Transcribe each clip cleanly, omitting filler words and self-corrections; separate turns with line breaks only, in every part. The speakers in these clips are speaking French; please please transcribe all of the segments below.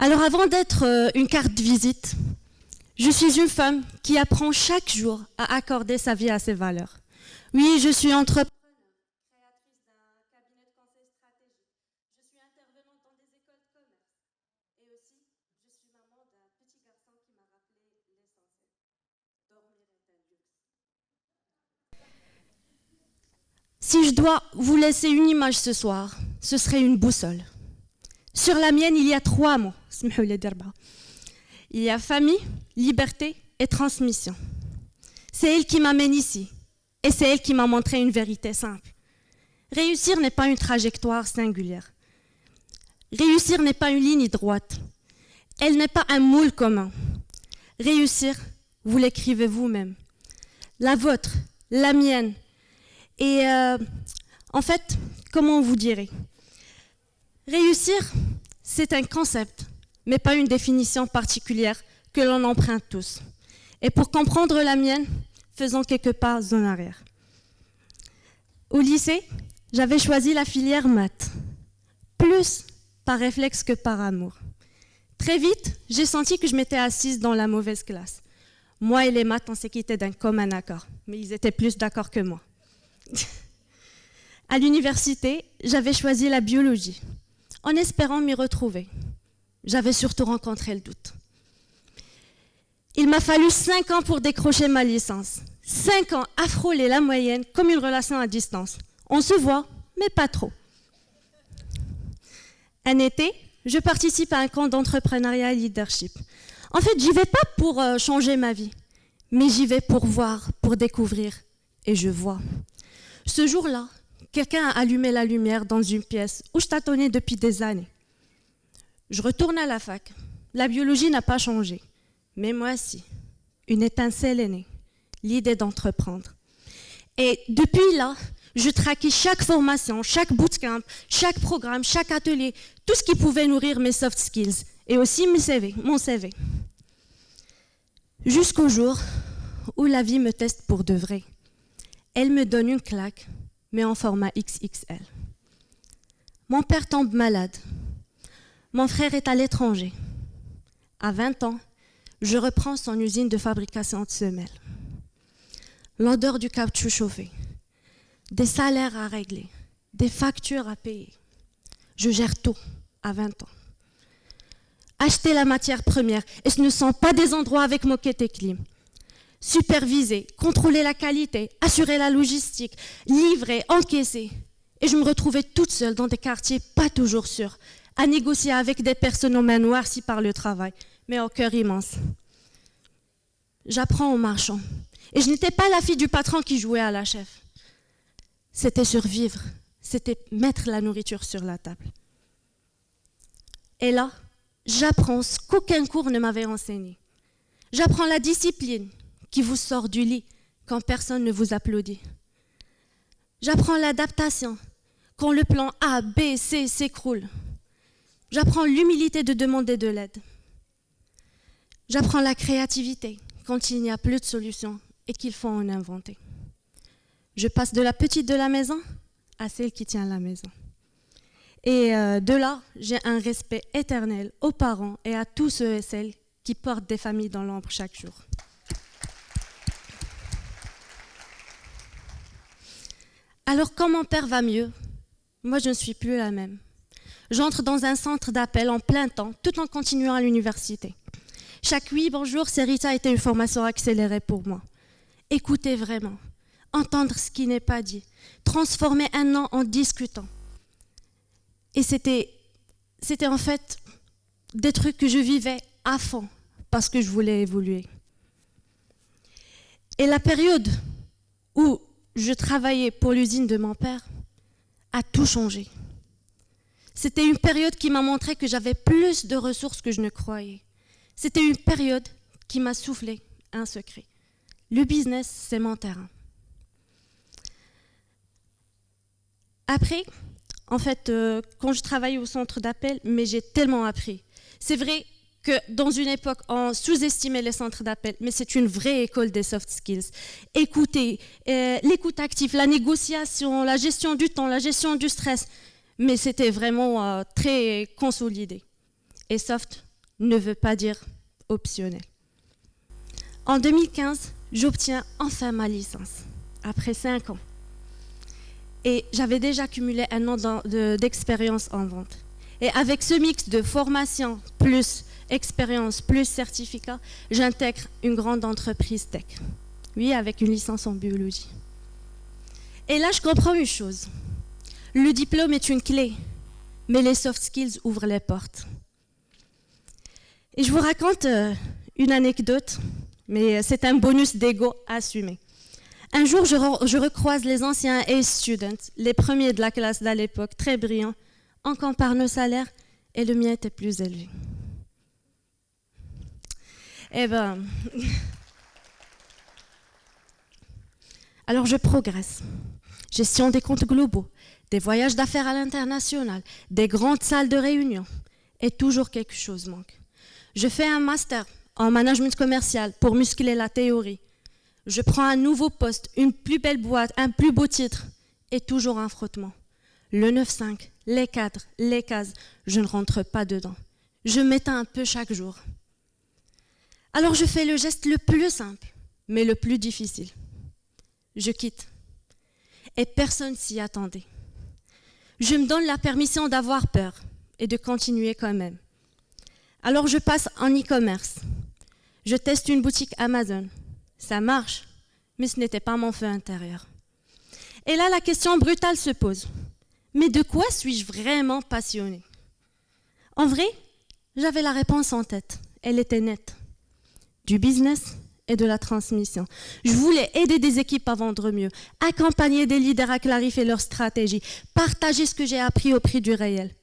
Alors avant d'être une carte de visite, je suis une femme qui apprend chaque jour à accorder sa vie à ses valeurs. Oui, je suis entrepreneur, créatrice d'un cabinet de conseil stratégique. Je suis intervenante dans des écoles de commerce. Et aussi, je suis maman d'un petit garçon qui m'a rappelé l'essentiel. Dormir est un luxe. Si je dois vous laisser une image ce soir, ce serait une boussole. Sur la mienne, il y a 3 mots. Il y a famille, liberté et transmission. C'est elle qui m'amène ici. Et c'est elle qui m'a montré une vérité simple. Réussir n'est pas une trajectoire singulière. Réussir n'est pas une ligne droite. Elle n'est pas un moule commun. Réussir, vous l'écrivez vous-même. La vôtre, la mienne. Et en fait, comment vous direz ? Réussir, c'est un concept, mais pas une définition particulière que l'on emprunte tous. Et pour comprendre la mienne, faisons quelques pas en arrière. Au lycée, j'avais choisi la filière maths, plus par réflexe que par amour. Très vite, j'ai senti que je m'étais assise dans la mauvaise classe. Moi et les maths, on s'est quittés d'un commun accord, mais ils étaient plus d'accord que moi. À l'université, j'avais choisi la biologie, en espérant m'y retrouver. J'avais surtout rencontré le doute. Il m'a fallu 5 ans pour décrocher ma licence. 5 ans à frôler la moyenne comme une relation à distance. On se voit, mais pas trop. Un été, je participe à un camp d'entrepreneuriat et leadership. En fait, j'y vais pas pour changer ma vie, mais j'y vais pour voir, pour découvrir. Et je vois. Ce jour-là, quelqu'un a allumé la lumière dans une pièce où je tâtonnais depuis des années. Je retourne à la fac. La biologie n'a pas changé. Mais moi, si. Une étincelle est née. L'idée d'entreprendre. Et depuis là, je traquais chaque formation, chaque bootcamp, chaque programme, chaque atelier, tout ce qui pouvait nourrir mes soft skills et aussi mon CV. Jusqu'au jour où la vie me teste pour de vrai. Elle me donne une claque, mais en format XXL. Mon père tombe malade. Mon frère est à l'étranger. À 20 ans, je reprends son usine de fabrication de semelles. L'odeur du caoutchouc chauffé, des salaires à régler, des factures à payer. Je gère tout à 20 ans. Acheter la matière première, et ce ne sont pas des endroits avec moquette et clim. Superviser, contrôler la qualité, assurer la logistique, livrer, encaisser. Et je me retrouvais toute seule dans des quartiers pas toujours sûrs, à négocier avec des personnes aux mains noircies par le travail, mais au cœur immense. J'apprends au marchand. Et je n'étais pas la fille du patron qui jouait à la chef. C'était survivre, c'était mettre la nourriture sur la table. Et là, j'apprends ce qu'aucun cours ne m'avait enseigné. J'apprends la discipline qui vous sort du lit quand personne ne vous applaudit. J'apprends l'adaptation quand le plan A, B, C s'écroule. J'apprends l'humilité de demander de l'aide. J'apprends la créativité quand il n'y a plus de solution et qu'il faut en inventer. Je passe de la petite de la maison à celle qui tient la maison. Et de là, j'ai un respect éternel aux parents et à tous ceux et celles qui portent des familles dans l'ombre chaque jour. Alors quand mon père va mieux, moi je ne suis plus la même. J'entre dans un centre d'appel en plein temps, tout en continuant à l'université. Chaque 8 bonjour, Serita était une formation accélérée pour moi. Écouter vraiment, entendre ce qui n'est pas dit, transformer un non en discutant. Et c'était en fait des trucs que je vivais à fond parce que je voulais évoluer. Et la période où je travaillais pour l'usine de mon père a tout changé. C'était une période qui m'a montré que j'avais plus de ressources que je ne croyais. C'était une période qui m'a soufflé un secret. Le business, c'est mon terrain. Après, en fait, quand je travaillais au centre d'appel, mais j'ai tellement appris. C'est vrai que dans une époque, on sous-estimait les centres d'appel, mais c'est une vraie école des soft skills. Écouter, l'écoute active, la négociation, la gestion du temps, la gestion du stress, mais c'était vraiment très consolidé. Et soft, ne veut pas dire optionnel. En 2015, j'obtiens enfin ma licence, après 5 ans. Et j'avais déjà cumulé 1 an d'expérience en vente. Et avec ce mix de formation plus expérience plus certificat, j'intègre une grande entreprise tech. Oui, avec une licence en biologie. Et là, je comprends une chose. Le diplôme est une clé, mais les soft skills ouvrent les portes. Et je vous raconte une anecdote, mais c'est un bonus d'ego à assumer. Un jour, je recroise les anciens ACE students, les premiers de la classe d'à l'époque, très brillants. On compare nos salaires et le mien était plus élevé. Eh ben, alors je progresse. Gestion des comptes globaux, des voyages d'affaires à l'international, des grandes salles de réunion. Et toujours quelque chose manque. Je fais un master en management commercial pour muscler la théorie. Je prends un nouveau poste, une plus belle boîte, un plus beau titre. Et toujours un frottement. Le 9-5, les cadres, les cases, je ne rentre pas dedans. Je m'éteins un peu chaque jour. Alors je fais le geste le plus simple, mais le plus difficile. Je quitte. Et personne s'y attendait. Je me donne la permission d'avoir peur et de continuer quand même. Alors je passe en e-commerce. Je teste une boutique Amazon. Ça marche, mais ce n'était pas mon feu intérieur. Et là, la question brutale se pose. Mais de quoi suis-je vraiment passionnée? En vrai, j'avais la réponse en tête. Elle était nette. Du business et de la transmission. Je voulais aider des équipes à vendre mieux, accompagner des leaders à clarifier leur stratégie, partager ce que j'ai appris au prix du réel.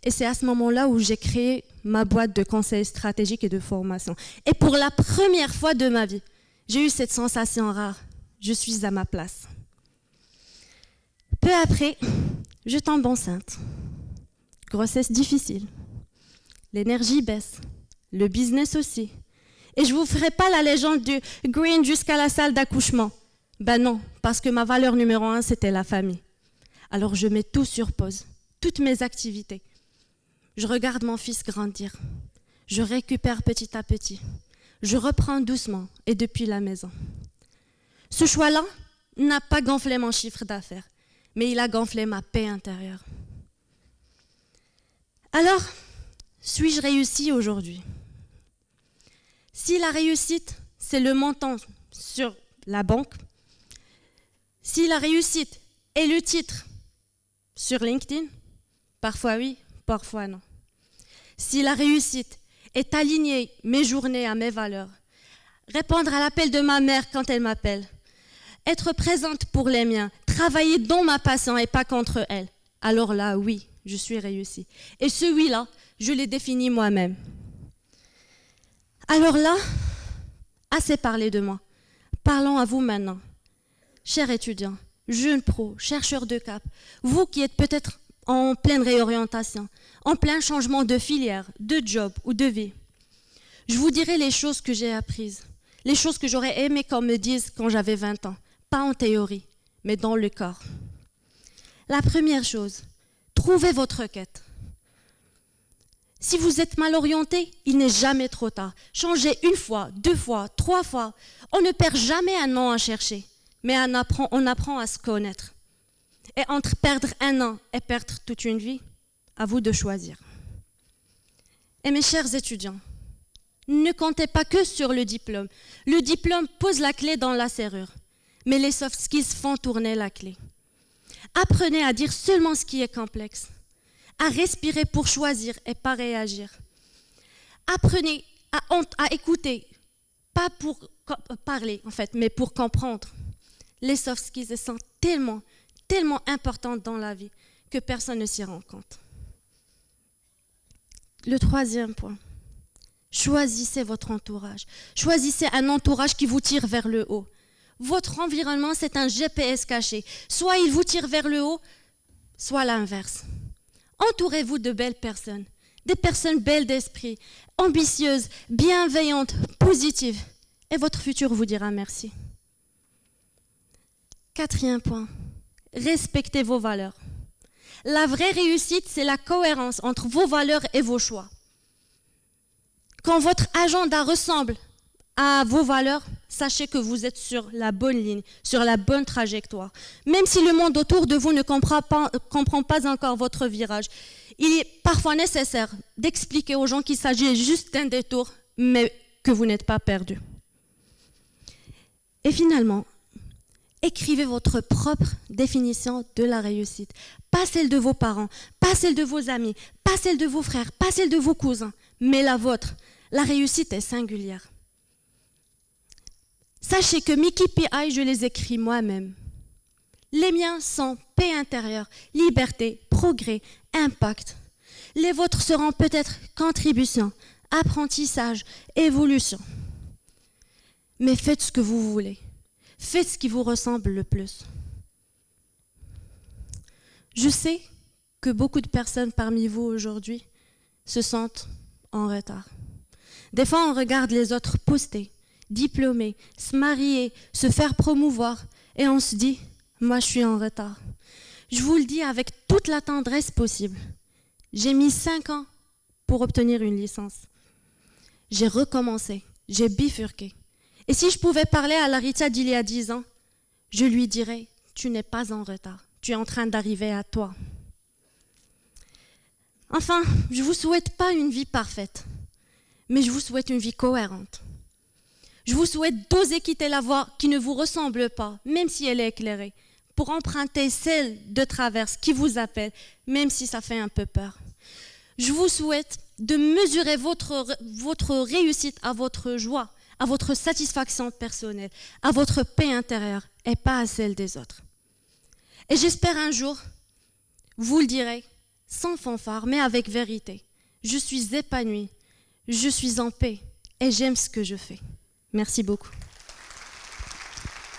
Et c'est à ce moment-là où j'ai créé ma boîte de conseils stratégiques et de formation. Et pour la première fois de ma vie, j'ai eu cette sensation rare. Je suis à ma place. Peu après, je tombe enceinte. Grossesse difficile. L'énergie baisse. Le business aussi. Et je ne vous ferai pas la légende du green jusqu'à la salle d'accouchement. Ben non, parce que ma valeur numéro 1, c'était la famille. Alors je mets tout sur pause, toutes mes activités. Je regarde mon fils grandir. Je récupère petit à petit. Je reprends doucement et depuis la maison. Ce choix-là n'a pas gonflé mon chiffre d'affaires, mais il a gonflé ma paix intérieure. Alors, suis-je réussie aujourd'hui? Si la réussite, c'est le montant sur la banque, si la réussite est le titre sur LinkedIn, parfois oui, parfois non. Si la réussite est aligner mes journées à mes valeurs, répondre à l'appel de ma mère quand elle m'appelle, être présente pour les miens, travailler dans ma passion et pas contre elle, alors là, oui, je suis réussie. Et ce oui-là, je l'ai défini moi-même. Alors là, assez parlé de moi. Parlons à vous maintenant. Chers étudiants, jeunes pros, chercheurs de cap, vous qui êtes peut-être en pleine réorientation, en plein changement de filière, de job ou de vie. Je vous dirai les choses que j'ai apprises, les choses que j'aurais aimé qu'on me dise quand j'avais 20 ans, pas en théorie, mais dans le corps. La première chose, trouvez votre quête. Si vous êtes mal orienté, il n'est jamais trop tard. Changez 1 fois, 2 fois, 3 fois. On ne perd jamais un an à chercher, mais on apprend à se connaître. Et entre perdre 1 an et perdre toute une vie, à vous de choisir. Et mes chers étudiants, ne comptez pas que sur le diplôme. Le diplôme pose la clé dans la serrure, mais les soft skills font tourner la clé. Apprenez à dire seulement ce qui est complexe, à respirer pour choisir et pas réagir. Apprenez à écouter, pas pour parler en fait, mais pour comprendre. Les soft skills elles sont tellement importantes dans la vie que personne ne s'y rend compte. Le 3e point, choisissez votre entourage. Choisissez un entourage qui vous tire vers le haut. Votre environnement, c'est un GPS caché. Soit il vous tire vers le haut, soit l'inverse. Entourez-vous de belles personnes, des personnes belles d'esprit, ambitieuses, bienveillantes, positives. Et votre futur vous dira merci. 4e point, respectez vos valeurs. La vraie réussite, c'est la cohérence entre vos valeurs et vos choix. Quand votre agenda ressemble à vos valeurs, sachez que vous êtes sur la bonne ligne, sur la bonne trajectoire. Même si le monde autour de vous ne comprend pas encore votre virage, il est parfois nécessaire d'expliquer aux gens qu'il s'agit juste d'un détour, mais que vous n'êtes pas perdu. Et finalement, écrivez votre propre définition de la réussite. Pas celle de vos parents, pas celle de vos amis, pas celle de vos frères, pas celle de vos cousins, mais la vôtre. La réussite est singulière. Sachez que mes KPI, je les écris moi-même. Les miens sont paix intérieure, liberté, progrès, impact. Les vôtres seront peut-être contribution, apprentissage, évolution. Mais faites ce que vous voulez. Faites ce qui vous ressemble le plus. Je sais que beaucoup de personnes parmi vous aujourd'hui se sentent en retard. Des fois, on regarde les autres poster, diplômés, se marier, se faire promouvoir, et on se dit, moi je suis en retard. Je vous le dis avec toute la tendresse possible. J'ai mis 5 ans pour obtenir une licence. J'ai recommencé, j'ai bifurqué. Et si je pouvais parler à Larita d'il y a 10 ans, je lui dirais, tu n'es pas en retard, tu es en train d'arriver à toi. Enfin, je ne vous souhaite pas une vie parfaite, mais je vous souhaite une vie cohérente. Je vous souhaite d'oser quitter la voie qui ne vous ressemble pas, même si elle est éclairée, pour emprunter celle de traverse qui vous appelle, même si ça fait un peu peur. Je vous souhaite de mesurer votre réussite à votre joie, à votre satisfaction personnelle, à votre paix intérieure et pas à celle des autres. Et j'espère un jour, vous le direz, sans fanfare, mais avec vérité. Je suis épanouie, je suis en paix et j'aime ce que je fais. Merci beaucoup.